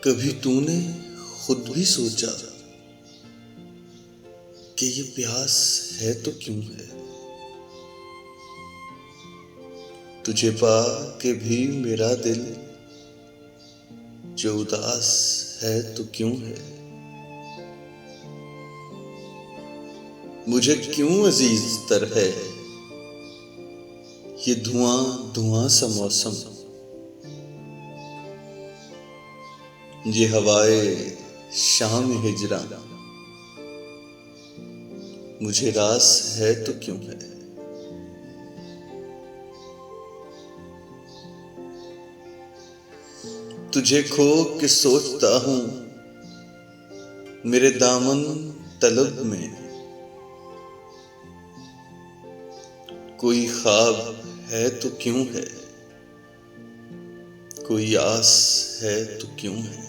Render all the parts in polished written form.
कभी तूने खुद भी सोचा कि ये प्यास है तो क्यों है? तुझे पा के भी मेरा दिल जो उदास है तो क्यों है? मुझे क्यों अजीज तर है ये धुआं धुआं सा मौसम, ये हवाए शाम हिजरा मुझे रास है तो क्यों है? तुझे खो के सोचता हूं मेरे दामन तलब में कोई ख्वाब है तो क्यों है, कोई आस है तो क्यों है?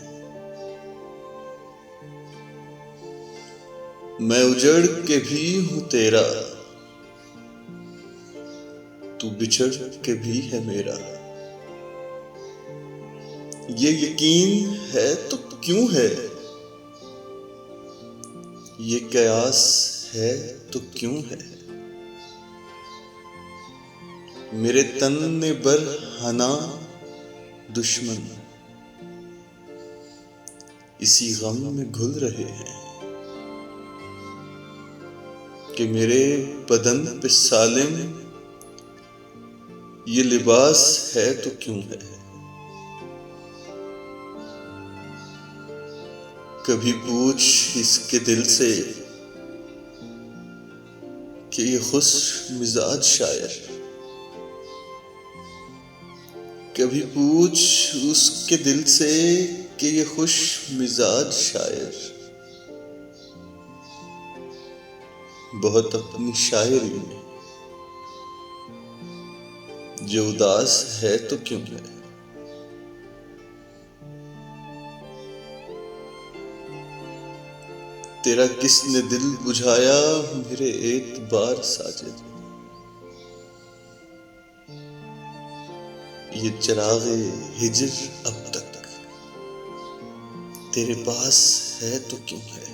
मैं उजड़ के भी हूं तेरा, तू बिछड़ के भी है मेरा। ये यकीन है तो क्यों है, ये कयास है तो क्यों है? मेरे तन ने बरहना दुश्मन इसी गम में घुल रहे हैं कि मेरे बदन पे सालिम ये लिबास है तो क्यों है? कभी पूछ इसके दिल से कि ये खुश मिजाज शायर, कभी पूछ उसके दिल से कि ये खुश मिजाज शायर बहुत अपनी शायरी में जो उदास है तो क्यों है? तेरा किसने दिल बुझाया मेरे एतबार साजिद, ये चिरागे हिज्र अब तक तेरे पास है तो क्यों है?